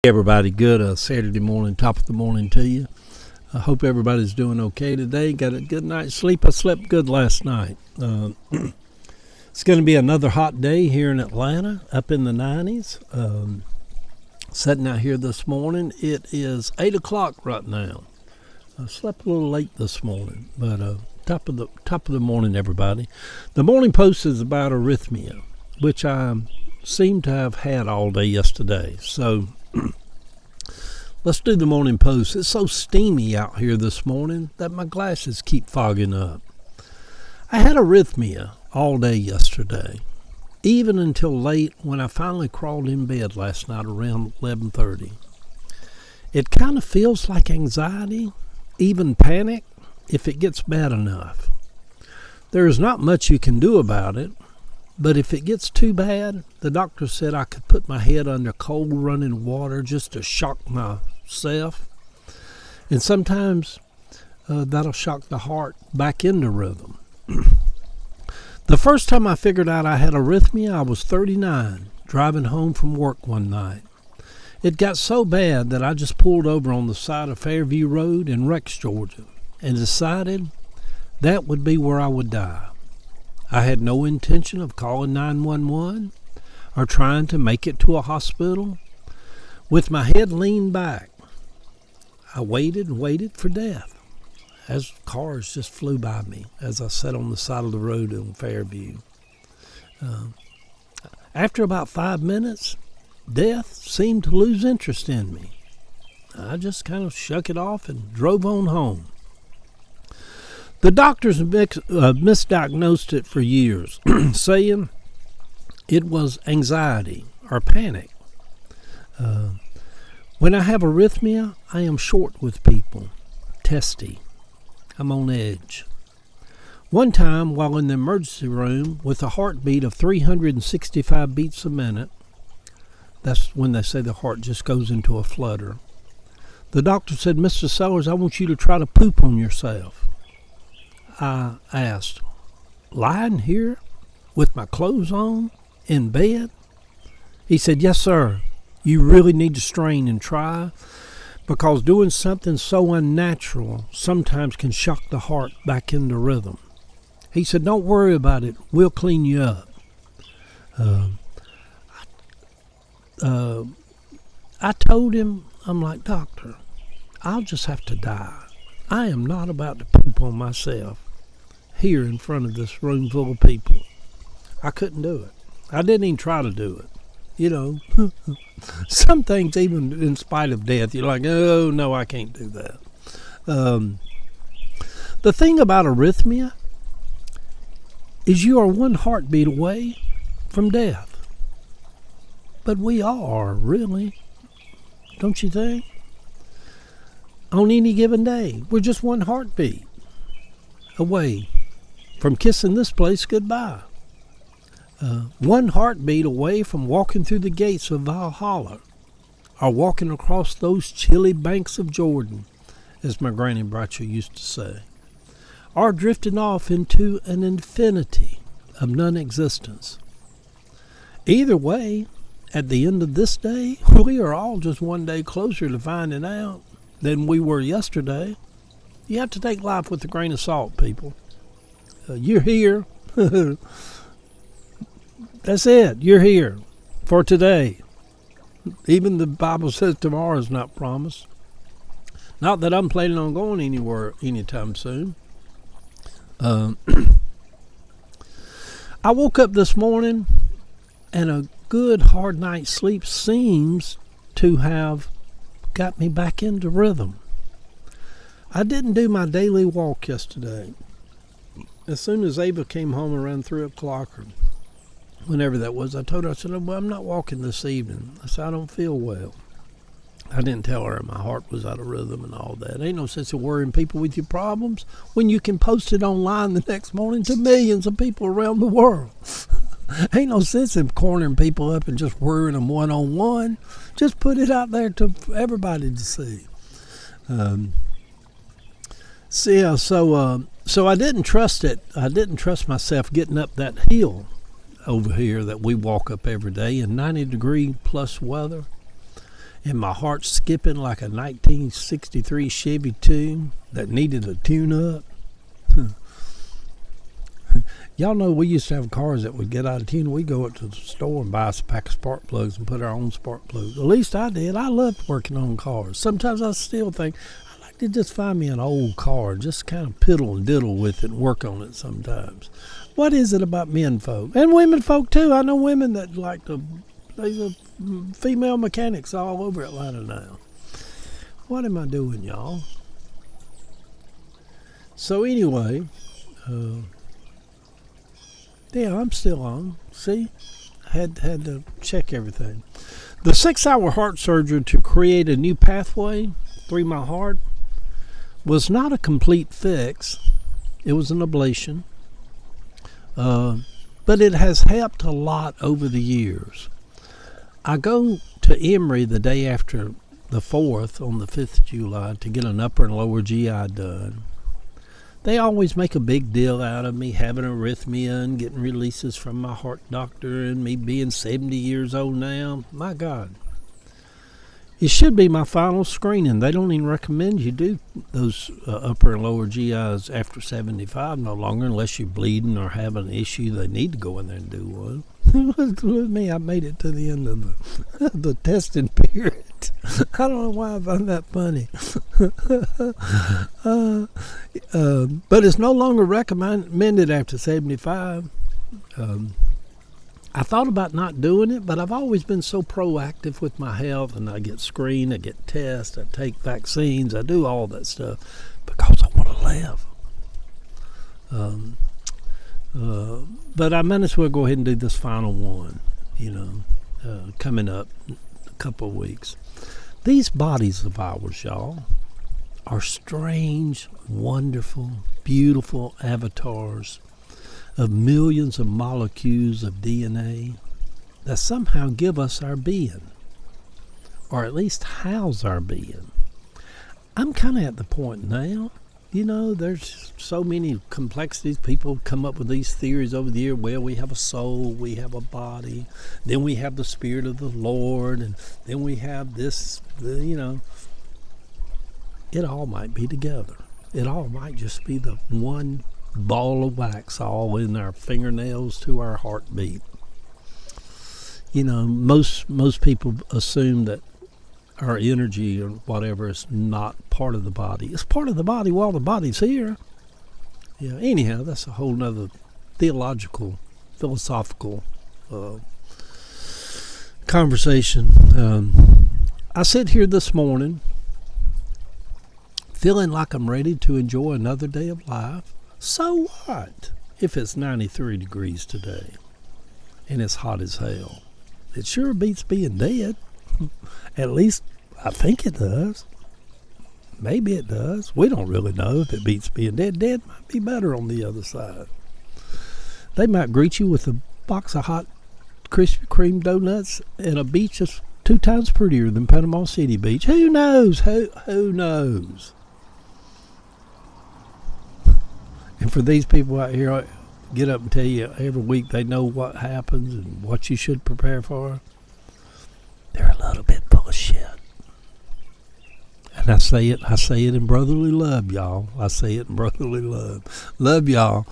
Everybody, good Saturday morning, top of the morning to you. I hope everybody's doing okay today. Got a good night's sleep. I slept good last night. It's going to be another hot day here in Atlanta, up in the 90s. Sitting out here this morning, it is 8 o'clock right now. I slept a little late this morning, but top of the morning, everybody. The morning post is about arrhythmia, which I seem to have had all day yesterday. So let's do the morning post. It's so steamy out here this morning that my glasses keep fogging up. I had arrhythmia all day yesterday, even until late when I finally crawled in bed last night around 11:30. It kind of feels like anxiety, even panic, if it gets bad enough. There is not much you can do about it, but if it gets too bad, the doctor said I could put my head under cold running water just to shock myself. And sometimes that'll shock the heart back into rhythm. The first time I figured out I had arrhythmia, I was 39, driving home from work one night. It got so bad that I just pulled over on the side of Fairview Road in Rex, Georgia, and decided that would be where I would die. I had no intention of calling 911 or trying to make it to a hospital. With my head leaned back, I waited and waited for death as cars just flew by me as I sat on the side of the road in Fairview. After about 5 minutes, death seemed to lose interest in me. I just kind of shook it off and drove on home. The doctors misdiagnosed it for years, saying it was anxiety or panic. When I have arrhythmia, I am short with people, testy. I'm on edge. One time, while in the emergency room with a heartbeat of 365 beats a minute, that's when they say the heart just goes into a flutter, the doctor said, "Mr. Sellers, I want you to try to poop on yourself." I asked, "Lying here with my clothes on, in bed?" He said, "Yes, sir. You really need to strain and try, because doing something so unnatural sometimes can shock the heart back into rhythm." He said, "Don't worry about it. We'll clean you up." I told him, I'm like, "Doctor, I'll just have to die. I am not about to poop on myself here in front of this room full of people." I couldn't do it. I didn't even try to do it. You know, some things, even in spite of death, you're like, "Oh, no, I can't do that." The thing about arrhythmia is you are one heartbeat away from death. But we are, really. Don't you think? On any given day, we're just one heartbeat away from kissing this place goodbye. One heartbeat away from walking through the gates of Valhalla, or walking across those chilly banks of Jordan, as my Granny Bradshaw used to say, or drifting off into an infinity of non-existence. Either way, at the end of this day, we are all just one day closer to finding out than we were yesterday. You have to take life with a grain of salt, people. You're here. That's it. You're here for today. Even the Bible says tomorrow is not promised. Not that I'm planning on going anywhere anytime soon. I woke up this morning and a good hard night's sleep seems to have got me back into rhythm. I didn't do my daily walk yesterday. As soon as Ava came home around 3 o'clock or whenever that was, I told her, I said, "Well, I'm not walking this evening." I said, "I don't feel well." I didn't tell her my heart was out of rhythm and all that. Ain't no sense of worrying people with your problems when you can post it online the next morning to millions of people around the world. Ain't no sense in cornering people up and just worrying them one-on-one. Just put it out there to everybody to see. So I didn't trust it. I didn't trust myself getting up that hill over here that we walk up every day in 90-degree plus weather. and my heart skipping like a 1963 Chevy tune that needed a tune-up. Y'all know we used to have cars that would get out of tune. We'd go up to the store and buy us a pack of spark plugs and put our own spark plugs. At least I did. I loved working on cars. Sometimes I still think I'd like to just find me an old car, just kind of piddle and diddle with it and work on it sometimes. What is it about men folk? And women folk too. I know women that like to, there's female mechanics all over Atlanta now. What am I doing, y'all? So anyway, yeah, I'm still on. See? Had to check everything. The 6-hour heart surgery to create a new pathway through my heart was not a complete fix. It was an ablation. But it has helped a lot over the years. I go to Emory the day after the 4th on the 5th of July to get an upper and lower GI done. They always make a big deal out of me having arrhythmia and getting releases from my heart doctor and me being 70 years old now. My God. It should be my final screening. They don't even recommend you do those upper and lower GIs after 75 no longer unless you're bleeding or have an issue. They need to go in there and do one. With me, I made it to the end of the testing period. I don't know why I found that funny. But it's no longer recommended after 75. I thought about not doing it, but I've always been so proactive with my health, and I get screened, I get tests, I take vaccines, I do all that stuff because I want to live. But I might as well go ahead and do this final one, coming up a couple of weeks. These bodies of ours, y'all, are strange, wonderful, beautiful avatars of millions of molecules of DNA that somehow give us our being, or at least house our being. I'm kind of at the point now, there's so many complexities. People come up with these theories over the year. Well, we have a soul, we have a body, then we have the Spirit of the Lord, and then we have this, it all might be together. It all might just be the one ball of wax all in our fingernails to our heartbeat. Most people assume that our energy or whatever is not part of the body. It's part of the body while the body's here. Yeah. Anyhow, that's a whole nother theological, philosophical conversation. I sit here this morning feeling like I'm ready to enjoy another day of life. So what if it's 93 degrees today and it's hot as hell? It sure beats being dead. At least I think it does. Maybe it does. We don't really know if it beats being dead. Dead might be better on the other side. They might greet you with a box of hot Krispy Kreme donuts and a beach that's 2 times prettier than Panama City Beach. Who knows? Who knows? And for these people out here, get up and tell you every week they know what happens and what you should prepare for. They're a little bit full of shit. And I say it in brotherly love, y'all. I say it in brotherly love. Love y'all.